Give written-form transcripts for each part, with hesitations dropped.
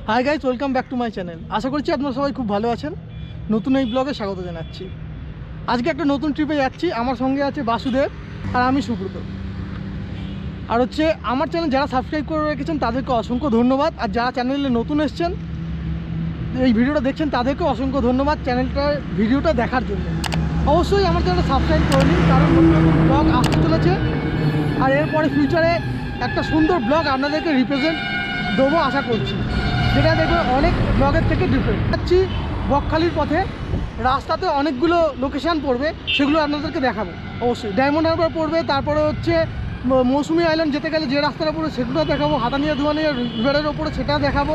High guys, welcome back to my channel. আশা করছি আপনারা সবাই খুব ভালো আছেন। নতুন এই ব্লগে স্বাগত জানাচ্ছি। আজকে একটা নতুন ট্রিপে যাচ্ছি। আমার সঙ্গে আছে বাসুদেব আর আমি সুব্রত। আর হচ্ছে আমার চ্যানেল যারা সাবস্ক্রাইব করে রেখেছেন তাদেরকে অসংখ্য ধন্যবাদ, আর যারা চ্যানেলে নতুন এসেছেন এই ভিডিওটা দেখছেন তাদেরকে অসংখ্য ধন্যবাদ চ্যানেলটার ভিডিওটা দেখার জন্য। অবশ্যই আমার চ্যানেলটা সাবস্ক্রাইব করে নিন, কারণ নতুন নতুন ব্লগ আসতে চলেছে। আর এরপরে ফিউচারে একটা সুন্দর ব্লগ আপনাদেরকে রিপ্রেজেন্ট দেবো আশা করছি, যেটা দেখবে অনেক ব্লগের থেকে ডিফারেন্ট। যাচ্ছি বকখালির পথে, রাস্তাতে অনেকগুলো লোকেশান পড়বে, সেগুলো আপনাদেরকে দেখাবো। অবশ্যই ডায়মন্ড হারবার পড়বে, তারপরে হচ্ছে মৌসুমি আইল্যান্ড যেতে গেলে যে রাস্তাটা পড়বে সেগুলো দেখাবো, হাতানিয়া দুয়ানিয়া রিভারের ওপরে সেটা দেখাবো।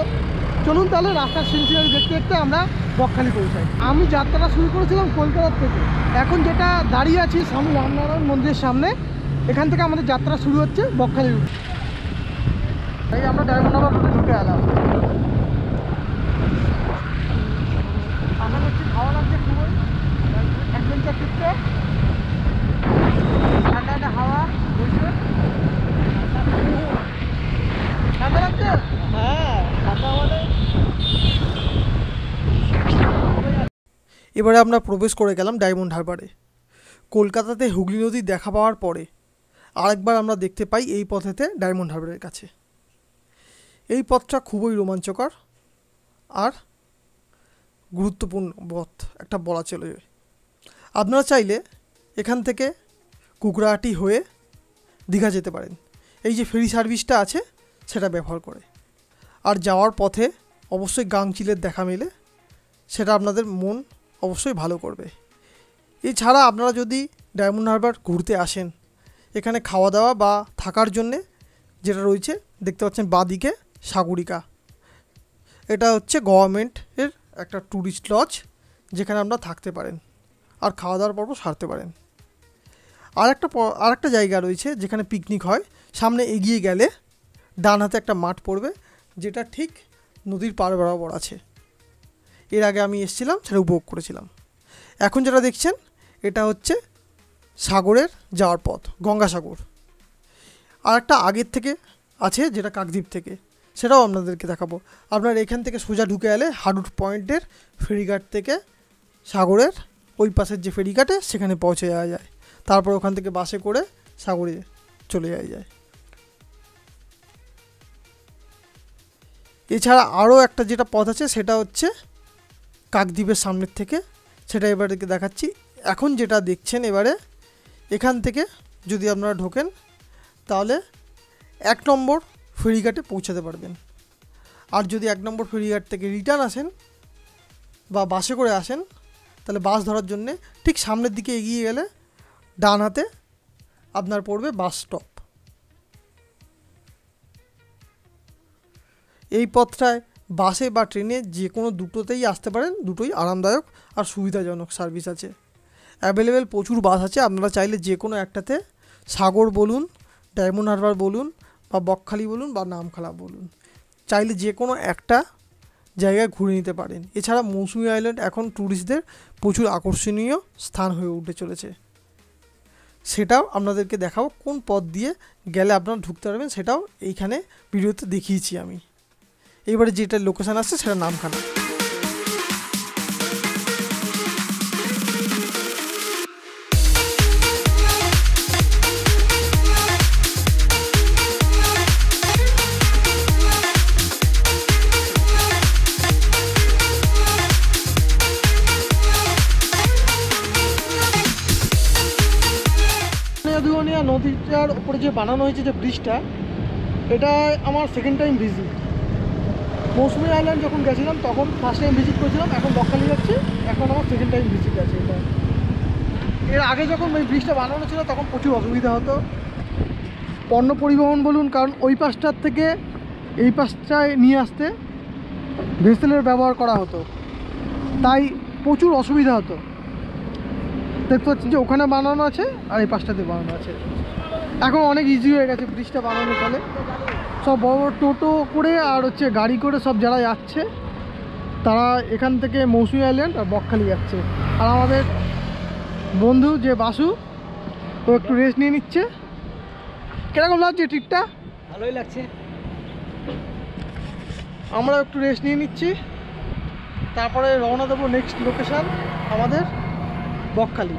চলুন তাহলে রাস্তার সিনসিনারি দেখতে দেখতে আমরা বকখালি পৌঁছাই। আমি যাত্রাটা শুরু করেছিলাম কলকাতার থেকে, এখন যেটা দাঁড়িয়ে আছি স্বামী রামনারায়ণ মন্দিরের সামনে, এখান থেকে আমাদের যাত্রা শুরু হচ্ছে বকখালির। এই আমরা ডায়মন্ড হারবার রুটে ঢুকে এলাম। আশা করছি ভালো লাগছে খুবই অ্যাডভেঞ্চার ট্রিপটা। ঠান্ডা ঠান্ডা হাওয়া বইছে, ঠান্ডা লাগছে। হ্যাঁ, ঠান্ডা আমাদের। এবারে আমরা প্রবেশ করে গেলাম ডায়মন্ড হারবারে। কলকাতাতে হুগলি নদী দেখা পাওয়ার পরে আরেকবার আমরা দেখতে পাই এই পথেতে ডায়মন্ড হারবারের কাছে। এই পথটা খুবই রোমাঞ্চকর আর গুরুত্বপূর্ণ পথ একটা বলা চলে। আপনারা চাইলে এখান থেকে কুকরাহাটি হয়ে দীঘা যেতে পারেন, এই যে ফেরি সার্ভিসটা আছে সেটা ব্যবহার করে। আর যাওয়ার পথে অবশ্যই গাংচিলের দেখা মেলে, সেটা আপনাদের মন অবশ্যই ভালো করবে। এছাড়া আপনারা যদি ডায়মন্ড হারবার ঘুরতে আসেন, এখানে খাওয়া দাওয়া বা থাকার জন্যে যেটা রয়েছে দেখতে পাচ্ছেন বাঁদিকে সাগরিকা, এটা হচ্ছে গভর্নমেন্টের একটা ট্যুরিস্ট লজ, যেখানে আপনারা থাকতে পারেন আর খাওয়া দাওয়ার পর্ব সারতে পারেন। আরেকটা জায়গা রয়েছে যেখানে পিকনিক হয়, সামনে এগিয়ে গেলে ডান হাতে একটা মাঠ পড়বে, যেটা ঠিক নদীর পার বরাবর আছে। এর আগে আমি এসেছিলাম, সেটা উপভোগ করেছিলাম। এখন যেটা দেখছেন এটা হচ্ছে সাগরের যাওয়ার পথ, গঙ্গাসাগর। আর একটা আগের থেকে আছে যেটা কাকদ্বীপ থেকে, সেটাও আপনাদেরকে দেখাবো। আপনার এখান থেকে সোজা ঢুকে এলে হাডুট পয়েন্টের ফেরিঘাট থেকে সাগরের ওই পাশের যে ফেরিঘাটে সেখানে পৌঁছে যাওয়া যায়। তারপর ওখান থেকে বাসে করে সাগরে চলে যাওয়া যায়। এছাড়া আরও একটা যেটা পথ আছে সেটা হচ্ছে কাকদ্বীপের সামনের থেকে, সেটা এবারে দেখাচ্ছি। এখন যেটা দেখছেন এবারে এখান থেকে যদি আপনারা ঢোকেন তাহলে 1 নম্বর ফেরিঘাটে পৌঁছাতে পারবেন। আর যদি 1 নম্বর ফেরিঘাট থেকে রিটার্ন আসেন বা বাসে করে আসেন, তাহলে বাস ধরার জন্যে ঠিক সামনের দিকে এগিয়ে গেলে ডান হাতে আপনার পড়বে বাস স্টপ। এই পথটায় বাসে বা ট্রেনে যে কোনো দুটোতেই আসতে পারেন, দুটোই আরামদায়ক আর সুবিধাজনক সার্ভিস আছে। অ্যাভেলেবেল প্রচুর বাস আছে, আপনারা চাইলে যে কোনো একটাতে সাগর বলুন, ডায়মন্ড হারবার বলুন, বা বকখালি বলুন, বা নামখানা বলুন, চাইলে যে কোনো একটা জায়গায় ঘুরে নিতে পারেন। এছাড়া মৌসুমি আইল্যান্ড এখন ট্যুরিস্টদের প্রচুর আকর্ষণীয় স্থান হয়ে উঠে চলেছে, সেটাও আপনাদেরকে দেখাবো। কোন পথ দিয়ে গেলে আপনারা ঢুকতে পারবেন সেটাও এইখানে ভিডিওতে দেখিয়েছি আমি। এবারে যেটা লোকেশান আসছে সেটা নামখানা। নদীটার উপরে যে বানানো হয়েছে যে ব্রিজটা, এটা আমার সেকেন্ড টাইম ভিজিট। মৌসুমি আইল্যান্ড যখন গেছিলাম তখন ফার্স্ট টাইম ভিজিট করেছিলাম, এখন বকখালি যাচ্ছি, এখন আমার সেকেন্ড টাইম ভিজিট আছে এটা। এর আগে যখন ওই ব্রিজটা বানানো ছিল তখন প্রচুর অসুবিধা হতো পণ্য পরিবহন বলুন, কারণ ওই পাশটার থেকে এই পাশটায় নিয়ে আসতে ভেসেলের ব্যবহার করা হতো, তাই প্রচুর অসুবিধা হতো। দেখতে পাচ্ছি যে ওখানে বানানো আছে আর এই পাশটাতে বানানো আছে। এখন অনেক ইজি হয়ে গেছে ব্রিজটা বানানোর ফলে। সব বড় বড় টোটো করে আর হচ্ছে গাড়ি করে সব যারা যাচ্ছে তারা এখান থেকে মৌসুমি আইল্যান্ড আর বকখালি যাচ্ছে। আর আমাদের বন্ধু যে বাসু, ও একটু রেস্ট নিয়ে নিচ্ছে। কিরকম লাগছে ট্রিপটা? ভালোই লাগছে। আমরা একটু রেস্ট নিয়ে নিচ্ছি, তারপরে রওনা দেবো নেক্সট লোকেশান আমাদের বকখালি।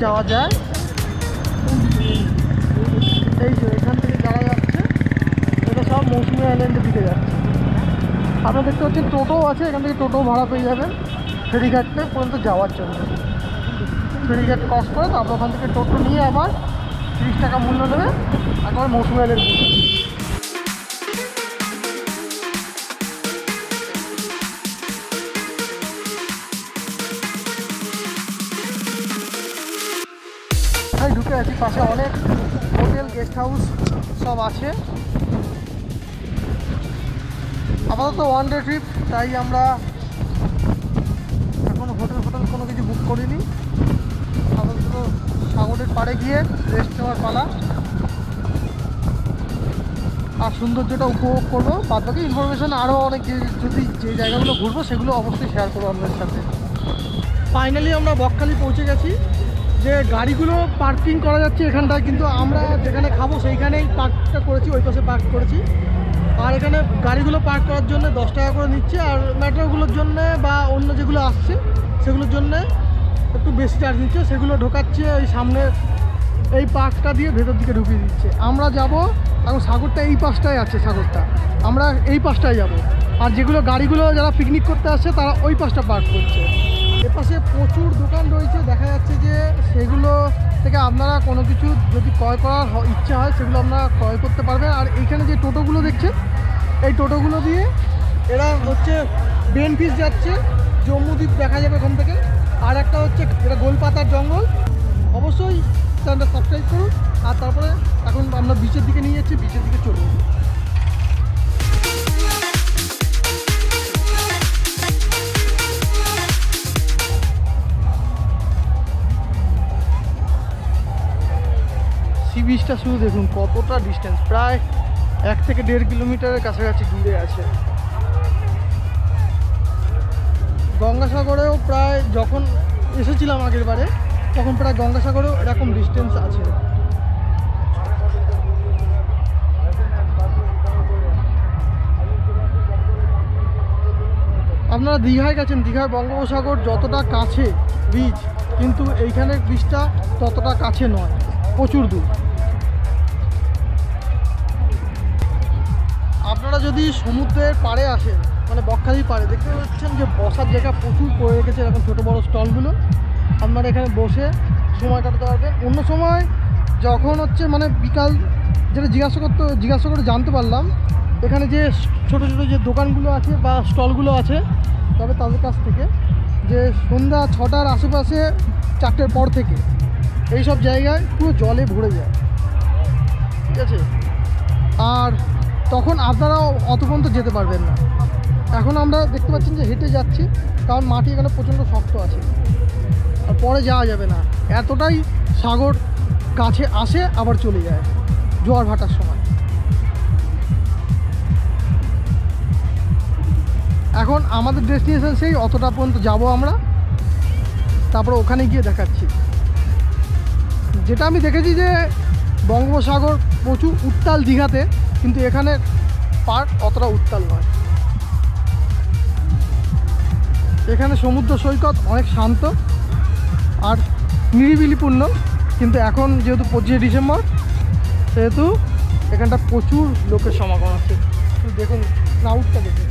যাওয়া যায় এই যে এখান থেকে যাওয়া যাচ্ছে, এটা সব মৌসুমী আইল্যান্ডের দিকে যাচ্ছে। আপনারা দেখতে পাচ্ছেন টোটো আছে, এখান থেকে টোটো ভাড়া পেয়ে যাবেন ফেরিঘাটে পর্যন্ত যাওয়ার জন্য। ফেরিঘাট ক্রস করে তারপর ওখান থেকে টোটো নিয়ে আবার 30 টাকা মূল্য নেবে, একবার মৌসুমী আইল্যান্ড ঘুরবে। ঢুকে আছি, পাশে অনেক হোটেল গেস্ট হাউস সব আছে। আপাতত ওয়ান ডে ট্রিপ, তাই আমরা এখনও হোটেল কোনো কিছু বুক করিনি। আপাতত সাগরের পাড়ে গিয়ে রেস্ট নেওয়ার পালা আর সৌন্দর্যটা উপভোগ করবো। বাদ বাকি ইনফরমেশান আরও অনেক যদি যে জায়গাগুলো ঘুরবো সেগুলো অবশ্যই শেয়ার করবো আপনাদের সাথে। ফাইনালি আমরা বকখালি পৌঁছে গেছি। যে গাড়িগুলো পার্কিং করা যাচ্ছে এখানটায়, কিন্তু আমরা যেখানে খাবো সেইখানেই পার্কটা করেছি, ওই পাশে পার্ক করেছি। আর এখানে গাড়িগুলো পার্ক করার জন্য 10 টাকা করে নিচ্ছে, আর মেট্রোগুলোর জন্য বা অন্য যেগুলো আসছে সেগুলোর জন্য একটু বেশি চার্জ নিচ্ছে। সেগুলো ঢোকাচ্ছে এই সামনে এই পার্কটা দিয়ে ভেতর দিকে ঢুকিয়ে দিচ্ছে। আমরা যাব এখন, সাগরটা এই পাশটায় আছে, সাগরটা আমরা এই পাশটায় যাব। আর যেগুলো গাড়িগুলো যারা পিকনিক করতে আসছে তারা ওই পাশটা পার্ক করছে। এপাশে প্রচুর দোকান রয়েছে, দেখা যাচ্ছে যে সেগুলো থেকে আপনারা কোনো কিছু যদি ক্রয় করার ইচ্ছা হয় সেগুলো আপনারা ক্রয় করতে পারবেন। আর এইখানে যে টোটোগুলো দেখছেন, এই টোটোগুলো দিয়ে এরা হচ্ছে বেনফিস যাচ্ছে, জম্মুদ্বীপ দেখা যাবে ওখান থেকে। আর একটা হচ্ছে এটা গোলপাতার জঙ্গল। অবশ্যই চ্যানেলটা সাবস্ক্রাইব করুন। আর তারপরে এখন আমরা বিচের দিকে নিয়ে যাচ্ছি, বিচের দিকে চলুন। সি বিচটা শুধু দেখুন কতটা ডিস্টেন্স, প্রায় 1 থেকে 1.5 কিলোমিটারের কাছাকাছি দূরে আছে। গঙ্গাসাগরেও প্রায় যখন এসেছিলাম আগের বারে, তখন প্রায় গঙ্গাসাগরেও এরকম ডিস্টেন্স আছে। আপনারা দীঘায় গেছেন, দীঘার বঙ্গোপসাগর যতটা কাছে বিচ, কিন্তু এইখানের বিচটা ততটা কাছে নয়, প্রচুর দূর। আপনারা যদি সমুদ্রের পাড়ে আসেন, মানে বকখালির পাড়ে, দেখতে পাচ্ছেন যে বসার জায়গা প্রচুর করে রেখেছে এরকম ছোটো বড়ো স্টলগুলো। আপনারা এখানে বসে সময় কাটাতে পারবেন। অন্য সময় যখন হচ্ছে মানে বিকাল, যেটা জিজ্ঞাসা করে জানতে পারলাম, এখানে যে ছোটো ছোটো যে দোকানগুলো আছে বা স্টলগুলো আছে, তবে তাদের কাছ থেকে যে সন্ধ্যা 6টার আশেপাশে, 4টের পর থেকে এইসব জায়গায় পুরো জলে ভরে যায়, ঠিক আছে। আর তখন আপনারাও অত পর্যন্ত যেতে পারবেন না। এখন আমরা দেখতে পাচ্ছেন যে হেঁটে যাচ্ছি, কারণ মাটি এখানে প্রচণ্ড শক্ত আছে, আর পরে যাওয়া যাবে না। এতটাই সাগর কাছে আসে আবার চলে যায় জোয়ার ভাটার সময়। এখন আমাদের ডেস্টিনেশন সেই অতটা পর্যন্ত যাব আমরা, তারপরে ওখানে গিয়ে দেখাচ্ছি। যেটা আমি দেখেছি যে বঙ্গোপসাগর প্রচুর উত্তাল দীঘাতে, কিন্তু এখানে পার্ক অতটা উত্তাল নয়। এখানে সমুদ্র সৈকত অনেক শান্ত আর নিরিবিলিপূর্ণ, কিন্তু এখন যেহেতু 25শে ডিসেম্বর, সেহেতু এখানটা প্রচুর লোকের সমাগম আছে। দেখুন ক্রাউডটা দেখুন।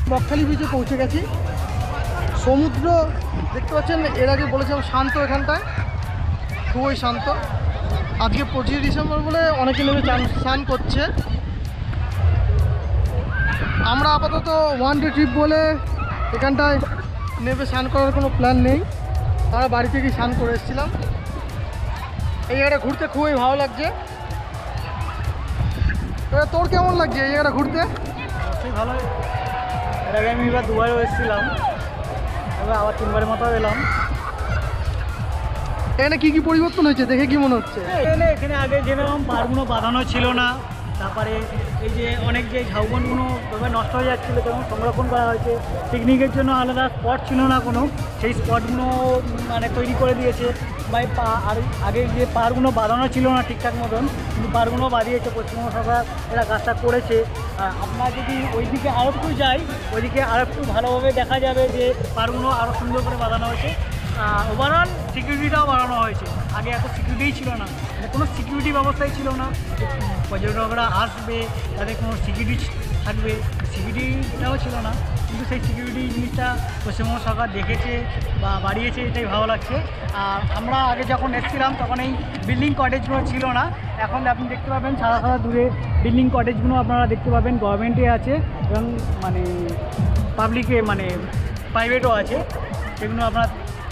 বকখালি বিচে পৌঁছে গেছি। সমুদ্র দেখতে পাচ্ছেন, এর আগে বলেছিলাম শান্ত, এখানটায় খুবই শান্ত। আজকে 25শে ডিসেম্বর বলে অনেকে নেমে স্নান করছে। আমরা আপাতত ওয়ান ডে ট্রিপ বলে এখানটায় নেমে স্নান করার কোনো প্ল্যান নেই, আমরা বাড়ি থেকেই স্নান করে এসেছিলাম। এই জায়গাটা ঘুরতে খুবই ভালো লাগছে। তোর কেমন লাগছে এই জায়গাটা ঘুরতে? অবশ্যই ভালো। এর আগে আমি এবার দুবারও এসেছিলাম, এবার আবার 3বারের মতো এলাম। এখানে কি কি পরিবর্তন হয়েছে দেখে কি মনে হচ্ছে? এখানে আগে যেরকম পারগুলো বাঁধানো ছিল না, তারপরে এই যে অনেক যে ঝাউবনগুলো নষ্ট হয়ে যাচ্ছিলো তখন সংরক্ষণ করা হয়েছে। পিকনিকের জন্য আলাদা স্পট ছিল না কোনো, সেই স্পটগুলো মানে তৈরি করে দিয়েছে। বা আর আগে যে পারগুলো বাঁধানো ছিল না ঠিকঠাক মতন, কিন্তু পারগুলো বাঁধিয়েছে পশ্চিমবঙ্গ সরকার, এরা কাজটা করেছে। আপনারা যদি ওইদিকে আরও একটু যাই, ওইদিকে আরও একটু ভালোভাবে দেখা যাবে যে পারগুলো আরও সুন্দর করে বাঁধানো হয়েছে। ওভারঅল সিকিউরিটিটাও বাড়ানো হয়েছে। আগে এত সিকিউরিটিই ছিল না, কোনো সিকিউরিটি ব্যবস্থাই ছিল না। পর্যটকরা আসবে, তাদের কোনো সিকিউরিটি থাকবে, সিকিউরিটিটাও ছিল না। কিন্তু সেই সিকিউরিটি জিনিসটা পশ্চিমবঙ্গ সরকার দেখেছে বা বাড়িয়েছে, এটাই ভালো লাগছে। আর আমরা আগে যখন এসেছিলাম তখন এই বিল্ডিং কটেজগুলো ছিল না। এখন আপনি দেখতে পাবেন সাদা সাদা দূরে বিল্ডিং কটেজগুলো আপনারা দেখতে পাবেন, গভর্নমেন্টে আছে এবং মানে পাবলিকে মানে প্রাইভেটও আছে। সেগুলো আপনার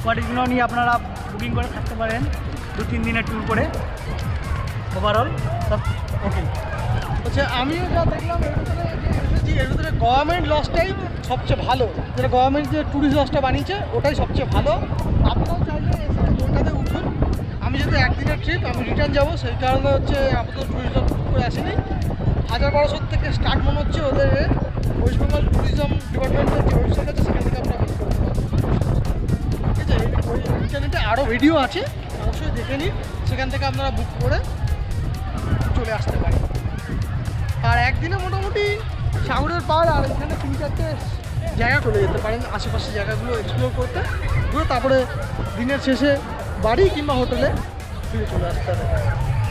কটেজগুলো নিয়ে আপনারা বুকিং করে থাকতে পারেন 2-3 দিনের ট্যুর করে। ওভারঅল সব ওকে। আচ্ছা, আমিও যা দেখলাম এর ভিতরে গভর্নমেন্ট লজটাই সবচেয়ে ভালো, যেটা গভর্নমেন্ট যে ট্যুরিস্ট লজটা বানিয়েছে ওটাই সবচেয়ে ভালো। আপনারাও চাইলে এসে ওটাতে উঠুন। আমি যেহেতু একদিনের ট্রিপ, আমি রিটার্ন যাবো, সেই কারণে হচ্ছে আপাতত ট্যুরিস্ট লজ করে আসিনি। 1200 থেকে স্টার্ট মনে হচ্ছে ওদের ওয়েস্ট বেঙ্গল ট্যুরিজম ডিপার্টমেন্টের যে ওয়েবসাইট আছে সেখান থেকে আপনারা বুক করতে পারবেন। ঠিক আছে, ওই ইন্টারনেটে আরও ভিডিও আছে, অবশ্যই দেখে নিন, সেখান থেকে আপনারা বুক করে চলে আসতে পারেন। আর একদিনে মোটামুটি সাগরের পাড় আর এখানে 3-4টে জায়গা চলে যেতে পারেন, আশেপাশে জায়গাগুলো এক্সপ্লোর করতে, ঘুরে তারপরে দিনের শেষে বাড়ি কিংবা হোটেলে ফিরে চলে আসতে হবে।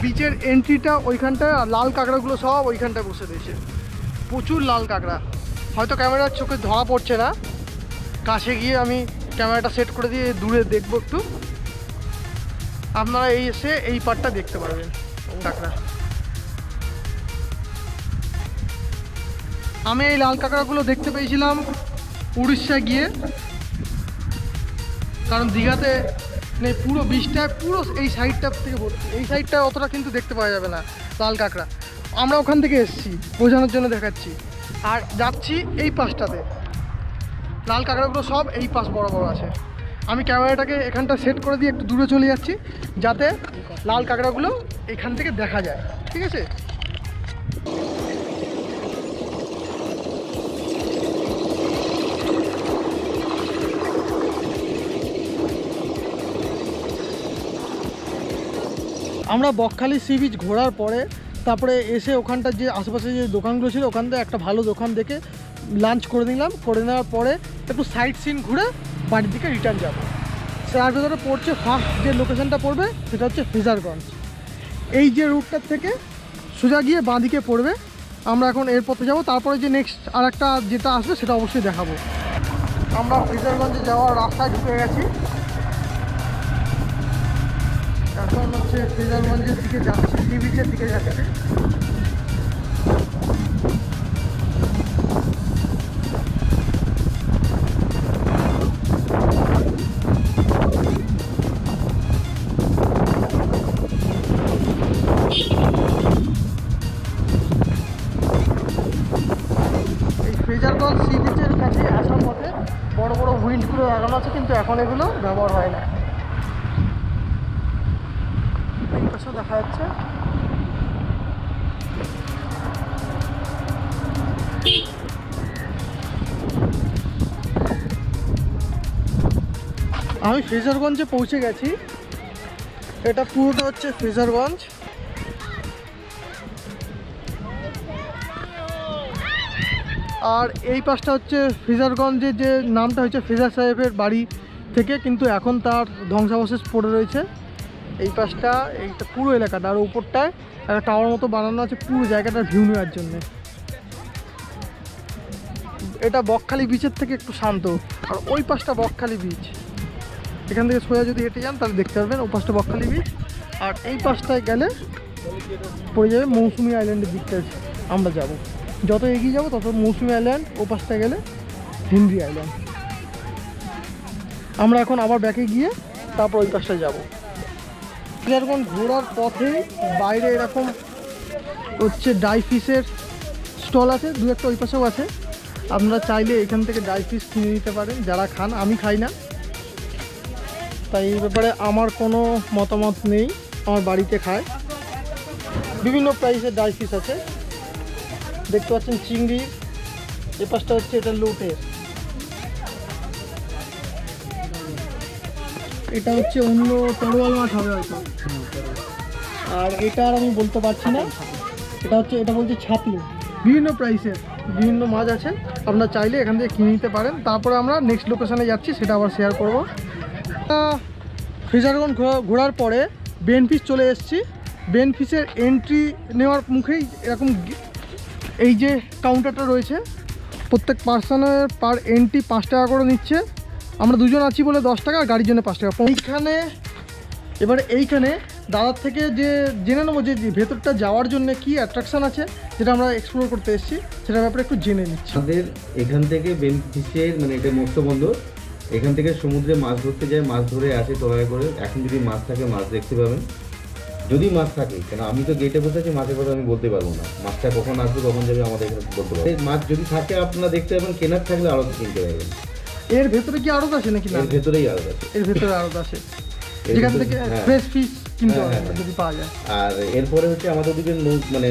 বিচের এন্ট্রিটা ওইখানটায়, আর লাল কাঁকড়াগুলো সব ওইখানটায় বসে রয়েছে, প্রচুর লাল কাঁকড়া। হয়তো ক্যামেরার চোখে ধরা পড়ছে না, কাছে গিয়ে আমি ক্যামেরাটা সেট করে দিয়ে দূরে দেখবো একটু। আপনারা এই এসে এই পার্টটা দেখতে পারবেন কাঁকড়া। আমি এই লাল কাঁকড়াগুলো দেখতে পেয়েছিলাম উড়িষ্যা গিয়ে, কারণ দীঘাতে নেই, পুরো বিচটায় পুরো এই সাইডটা থেকে ভর্তি। এই সাইডটা অতটা কিন্তু দেখতে পাওয়া যাবে না লাল কাঁকড়া। আমরা ওখান থেকে এসেছি, বোঝানোর জন্য দেখাচ্ছি। আর যাচ্ছি এই পাশটাতে, লাল কাঁকড়াগুলো সব এই পাশ বড় বড় আছে। আমি ক্যামেরাটাকে এখানটা সেট করে দিয়ে একটু দূরে চলে যাচ্ছি, যাতে লাল কাঁকড়াগুলো এখান থেকে দেখা যায়। ঠিক আছে, আমরা বকখালি সি বিচ ঘোরার পরে তারপরে এসে ওখানটার যে আশেপাশে যে দোকানগুলো ছিল ওখান থেকে একটা ভালো দোকান দেখে লাঞ্চ করে নিলাম। করে নেওয়ার পরে একটু সাইট সিন ঘুরে বাড়ির দিকে রিটার্ন যাবো। তার ভেতরে পড়ছে ফার্স্ট যে লোকেশানটা পড়বে সেটা হচ্ছে ফ্রেজারগঞ্জ। এই যে রুটটার থেকে সোজা গিয়ে বাঁদিকে পড়বে। আমরা এখন এর পথে যাবো, তারপরে যে নেক্সট আর একটা যেটা আসবে সেটা অবশ্যই দেখাবো। আমরা ফ্রেজারগঞ্জে যাওয়ার রাস্তায় ঢুকে গেছি, এখন হচ্ছে ফ্রেজারগঞ্জের দিকে যাচ্ছে, সি বিচের দিকে যাচ্ছে। এই ফ্রেজারগঞ্জ সি বিচের কাছে আসার পথে বড় বড় উইন্ডগুলো লাগানো আছে, কিন্তু এখন এগুলো ব্যবহার হয় না। এই পাশে দেখা যাচ্ছে। আমি ফ্রেজারগঞ্জে পৌঁছে গেছি। এটা পুরোটা হচ্ছে ফ্রেজারগঞ্জ। আর এই পাশটা হচ্ছে ফ্রেজারগঞ্জের যে নামটা হচ্ছে ফ্রেজার সাহেবের বাড়ি থেকে, কিন্তু এখন তার ধ্বংসাবশেষ পড়ে রয়েছে। এই পাশটা, এইটা পুরো এলাকাটা, আর উপরটায় একটা টাওয়ার মতো বানানো আছে পুরো জায়গাটার ভিউ নেওয়ার জন্য। এটা বকখালি বিচের থেকে একটু শান্ত, আর ওই পাশটা বকখালি বিচ। এখান থেকে সোজা যদি হেঁটে যান তাহলে দেখতে পারবেন ওই পাশটা বকখালি বিচ, আর এই পাশটায় গেলে পড়ে যাবে মৌসুমী আইল্যান্ডের দিকটা আমরা যাব। যত এগিয়ে যাবো তত মৌসুমী আইল্যান্ড, ও পাশটায় গেলে হেনরি আইল্যান্ড। আমরা এখন আবার ব্যাকে গিয়ে তারপর ওই পাশটায় যাবো। ফ্রেজারগঞ্জ ঘোরার পথে বাইরে এরকম হচ্ছে ডাই ফিশের স্টল আছে, দু একটা ওই পাশেও আছে। আপনারা চাইলে এখান থেকে ড্রাই ফিশ কিনে নিতে পারেন যারা খান। আমি খাই না, তাই এই ব্যাপারে আমার কোনো মতামত নেই, আমার বাড়িতে খায়। বিভিন্ন প্রাইসের ড্রাই ফিশ আছে, দেখতে পাচ্ছেন চিংড়ি, এ পাশটা হচ্ছে এটা লোটের, এটা হচ্ছে অন্য তরোয়াল মাছ হবে হয়তো, আর এটা আর আমি বলতে পারছি না। এটা বলছে ছাতু। বিভিন্ন প্রাইসের বিভিন্ন মাছ আছে, আপনারা চাইলে এখান থেকে কিনে নিতে পারেন। তারপরে আমরা নেক্সট লোকেশানে যাচ্ছি, সেটা আবার শেয়ার করব। ফ্রেজারগঞ্জ ঘোরার পরে বেনফিশ চলে এসেছি। বেনফিশের এন্ট্রি নেওয়ার মুখেই এরকম এই যে কাউন্টারটা রয়েছে, প্রত্যেক পার্সনের পার এন্ট্রি 5 টাকা করে নিচ্ছে। আমরা দুজন আছি বলে 10 টাকা, আর গাড়ির জন্য 5 টাকা। এইখানে দাদার থেকে যে জেনে নেবো যে ভেতরটা যাওয়ার জন্য কি অ্যাট্রাকশান আছে, যেটা আমরা এক্সপ্লোর করতে এসেছি, সেটার ব্যাপারে একটু জেনে নিচ্ছি। আমাদের এখান থেকে বেনফিশের মানে এটা মৎস্য বন্দর, এখান থেকে সমুদ্রে মাছ ধরতে যায়, মাছ ধরে আসে ট্রলারে করে। এখন যদি মাছ থাকে মাছ দেখতে পাবেন, যদি মাছ থাকে, কেন আমি তো গেটে বসে আছি, মাছের কথা আমি বলতে পারবো না, মাছটা কখন আসবে কখন যাবে আমাদের এখানে বলতে পারবো। মাছ যদি থাকে আপনারা দেখতে পাবেন, কেনার থাকলে আরও কিনতে পারবেন। এর ভেতরে কি আড়ত আছে নাকি? না, এর ভেতরেই আরও আছে, এর ভেতরে আড়ত আছে, যেখান থেকে ফ্রেশ ফিশ কিনতে হবে যদি পাওয়া যায়। আর এরপরে হচ্ছে আমাদের ওদিকে মানে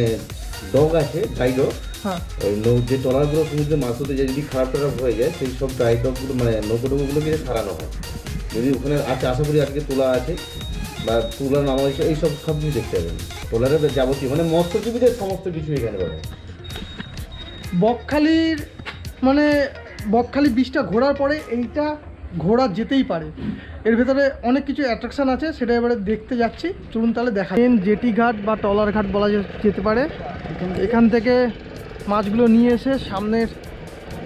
ডগ আছে, ড্রাই ডগ। হ্যাঁ, ওই যে ট্রলারগুলো সমুদ্রে মাছ ধরতে যায়, যদি খারাপ টারাপ হয়ে যায়, সেই সব ড্রাই ডগগুলো মানে নৌকোগুলোকে সারানো হয়। যদি ওখানে আছে, আশা করি আজকে তোলা আছে বা তুলা নামা হয়েছে, এইসব সব কিছু দেখতে পাবেন। ট্রলারের যাবতীয় মানে মৎস্যজীবীদের সমস্ত কিছু এখানে পাবেন। বকখালি বীজটা ঘোরার পরে এইটা ঘোরা যেতেই পারে। এর ভেতরে অনেক কিছু অ্যাট্রাকশান আছে, সেটা এবারে দেখতে যাচ্ছি। চলুন তাহলে দেখা। মেন জেটি ঘাট বা টলার ঘাট বলা যেতে পারে। এখান থেকে মাছগুলো নিয়ে এসে সামনের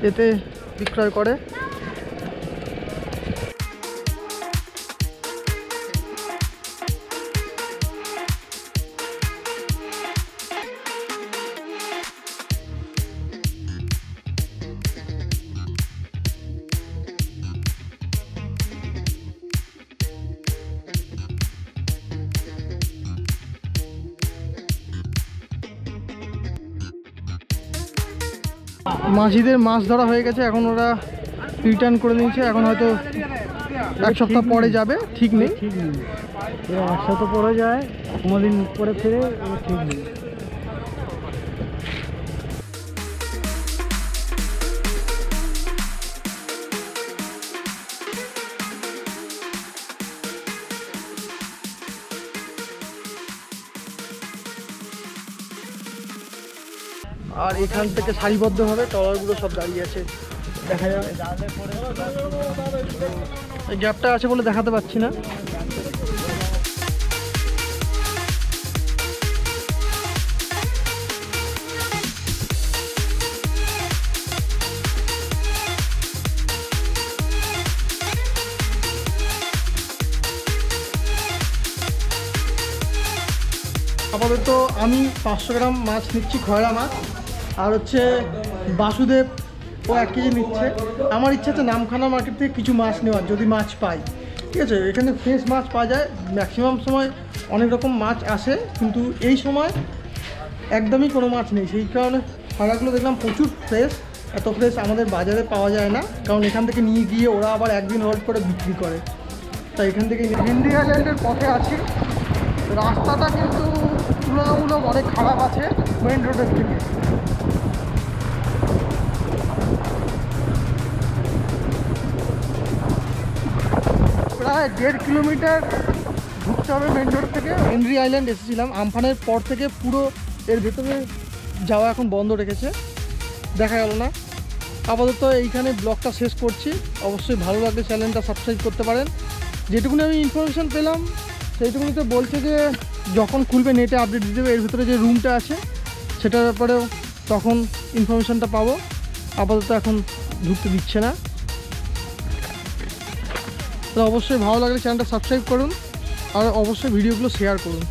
এতে বিক্রয় করে। মাঝিদের মাছ ধরা হয়ে গেছে, এখন ওরা রিটার্ন করে নিয়েছে। এখন হয়তো 1 সপ্তাহ পরে যাবে, ঠিক নেই। ঠিক নেই, এরা 1 সপ্তাহ পরে যায়, 15 দিন পরে ফিরে, ঠিক নেই। আর এখান থেকে সারিবদ্ধভাবে ট্রলারগুলো সব দাঁড়িয়ে আছে, দেখা যাবে। এই গ্যাপটা আছে বলে দেখাতে পাচ্ছি না। আপাতত আমি 500 গ্রাম মাছ নিচ্ছি, খয়রা মাছ। আর হচ্ছে বাসুদেব ও 1 কেজি নিচ্ছে। আমার ইচ্ছা আছে নামখানা মার্কেট থেকে কিছু মাছ নেওয়ার, যদি মাছ পাই। ঠিক আছে, এখানে ফ্রেশ মাছ পাওয়া যায়। ম্যাক্সিমাম সময় অনেক রকম মাছ আসে, কিন্তু এই সময় একদমই কোনো মাছ নেই। সেই কারণে খয়রাগুলো দেখলাম প্রচুর ফ্রেশ। এত ফ্রেশ আমাদের বাজারে পাওয়া যায় না, কারণ এখান থেকে নিয়ে গিয়ে ওরা আবার একদিন হোল্ড করে বিক্রি করে। তাই এখান থেকে ইন্ডিয়া আইল্যান্ডের পথে আছি। রাস্তাটা কিন্তু তুলনামূলক অনেক খারাপ আছে মেইন রোডের থেকে। প্রায় 1.5 কিলোমিটার ঢুকতে হবে মেইন রোড থেকে। হেনরি আইল্যান্ড এসেছিলাম, আমফানের পর থেকে পুরো এর ভেতরে যাওয়া এখন বন্ধ রেখেছে, দেখা গেল না। আপাতত এইখানে ব্লগটা শেষ করছি। অবশ্যই ভালো লাগলে চ্যানেলটা সাবস্ক্রাইব করতে পারেন। যেটুকুনি আমি ইনফরমেশান পেলাম সেইটুকুনিতে বলছে যে যখন খুলবে নেটে আপডেট দিয়ে দেবে এর ভিতরে যে রুমটা আছে সেটার ব্যাপারেও তখন ইনফরমেশানটা পাবো। আপাতত এখন ঢুকতে দিচ্ছে না। তো অবশ্যই ভালো লাগলে চ্যানেলটা সাবস্ক্রাইব করুন, আর অবশ্যই ভিডিওগুলো শেয়ার করুন।